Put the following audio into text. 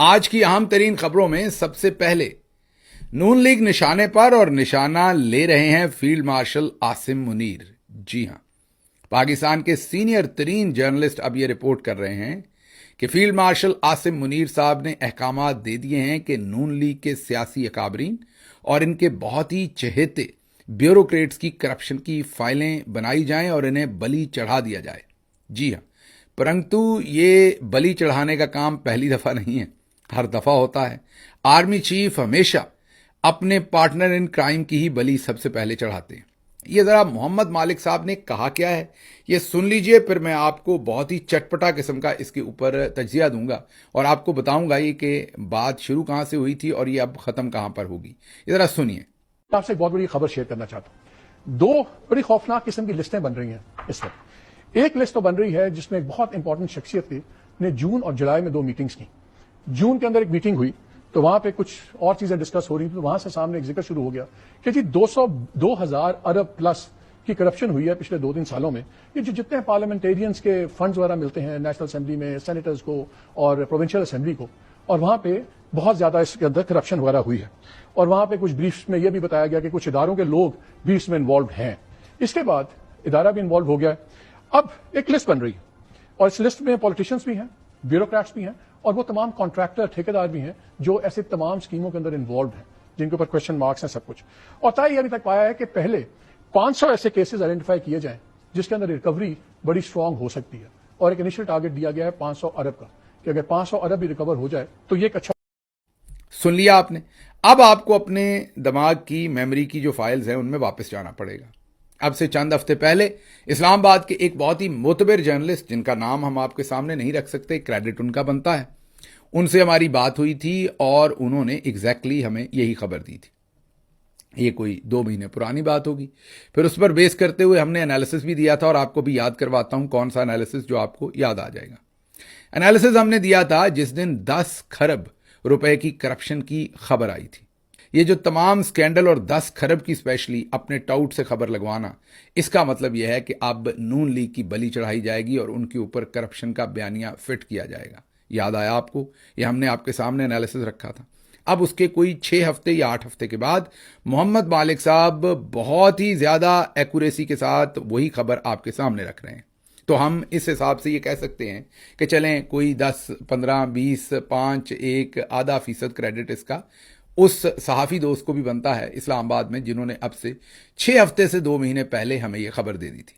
آج کی اہم ترین خبروں میں سب سے پہلے نون لیگ نشانے پر اور نشانہ لے رہے ہیں فیلڈ مارشل عاصم منیر. جی ہاں، پاکستان کے سینئر ترین جرنلسٹ اب یہ رپورٹ کر رہے ہیں کہ فیلڈ مارشل عاصم منیر صاحب نے احکامات دے دیے ہیں کہ نون لیگ کے سیاسی اکابرین اور ان کے بہت ہی چہیتے بیوروکریٹس کی کرپشن کی فائلیں بنائی جائیں اور انہیں بلی چڑھا دیا جائے. جی ہاں، پرنتو یہ بلی چڑھانے کا کام پہلی دفعہ نہیں ہے، ہر دفعہ ہوتا ہے. آرمی چیف ہمیشہ اپنے پارٹنر ان کرائم کی ہی بلی سب سے پہلے چڑھاتے ہیں. یہ ذرا محمد مالک صاحب نے کہا کیا ہے یہ سن لیجئے، پھر میں آپ کو بہت ہی چٹپٹا قسم کا اس کے اوپر تجزیہ دوں گا اور آپ کو بتاؤں گا یہ کہ بات شروع کہاں سے ہوئی تھی اور یہ اب ختم کہاں پر ہوگی. یہ ذرا سنیے. آپ سے ایک بہت بڑی خبر شیئر کرنا چاہتا ہوں. دو بڑی خوفناک قسم کی لسٹیں بن رہی ہیں اس وقت. ایک لسٹ تو بن رہی ہے جس میں ایک بہت امپورٹنٹ شخصیت نے جون اور جولائی میں 2 میٹنگز کی. جون کے اندر ایک میٹنگ ہوئی تو وہاں پہ کچھ اور چیزیں ڈسکس ہو رہی تھیں، تو وہاں سے سامنے ایک ذکر شروع ہو گیا کہ جی 2,000 ارب پلس کی کرپشن ہوئی ہے پچھلے 2-3 سالوں میں. یہ جو جتنے پارلیمنٹیرینز کے فنڈز وغیرہ ملتے ہیں نیشنل اسمبلی میں، سینیٹرز کو اور پروونشل اسمبلی کو، اور وہاں پہ بہت زیادہ اس کے اندر کرپشن وغیرہ ہوئی ہے. اور وہاں پہ کچھ بریفس میں یہ بھی بتایا گیا کہ کچھ اداروں کے لوگ بھی اس میں انوالوڈ ہیں. اس کے بعد ادارہ بھی انوالو ہو گیا. اب ایک لسٹ بن رہی ہے اور اس لسٹ میں پولیٹیشنز بھی ہیں، بیوروکریٹس بھی ہیں اور وہ تمام کانٹریکٹر ٹھیکیدار بھی ہیں جو ایسے تمام اسکیموں کے اندر انوالوڈ ہیں جن کے اوپر کوشچن مارکس ہیں سب کچھ. اور طے یہ ابھی تک پایا ہے کہ پہلے 500 ایسے کیسز آئیڈینٹیفائی کیے جائیں جس کے اندر ریکوری بڑی اسٹرانگ ہو سکتی ہے. اور ایک انیشل ٹارگٹ دیا گیا ہے 500 ارب کا کہ اگر 500 ارب بھی ریکور ہو جائے تو یہ ایک اچھا. سن لیا آپ نے. اب آپ کو اپنے دماغ کی میموری کی جو فائلز ہیں ان میں واپس جانا پڑے گا. اب سے چند ہفتے پہلے اسلام آباد کے ایک بہت ہی معتبر جرنلسٹ جن کا نام ہم آپ کے سامنے نہیں رکھ سکتے، کریڈٹ ان کا بنتا ہے، ان سے ہماری بات ہوئی تھی اور انہوں نے ایگزیکٹلی ہمیں یہی خبر دی تھی. یہ کوئی 2 مہینے پرانی بات ہوگی. پھر اس پر بیس کرتے ہوئے ہم نے انالیسس بھی دیا تھا اور آپ کو بھی یاد کرواتا ہوں کون سا انالیسس جو آپ کو یاد آ جائے گا. انالیسس ہم نے دیا تھا جس دن 10 کھرب روپے کی کرپشن کی خبر آئی تھی. یہ جو تمام سکینڈل اور 10 کھرب کی اسپیشلی اپنے ٹاؤٹ سے خبر لگوانا، اس کا مطلب یہ ہے کہ اب نون لیگ کی بلی چڑھائی جائے گی اور ان کے اوپر کرپشن کا بیانیہ فٹ کیا جائے گا. یاد آیا آپ کو؟ یہ ہم نے آپ کے سامنے انالیسس رکھا تھا. اب اس کے کوئی 6 ہفتے یا 8 ہفتے کے بعد محمد مالک صاحب بہت ہی زیادہ ایکوریسی کے ساتھ وہی خبر آپ کے سامنے رکھ رہے ہیں. تو ہم اس حساب سے یہ کہہ سکتے ہیں کہ چلیں کوئی 10, 15, 20, 5, 1 آدھا فیصد کریڈٹ اس کا اس صحافی دوست کو بھی بنتا ہے اسلام آباد میں جنہوں نے اب سے 6 ہفتے سے 2 مہینے پہلے ہمیں یہ خبر دے دی تھی.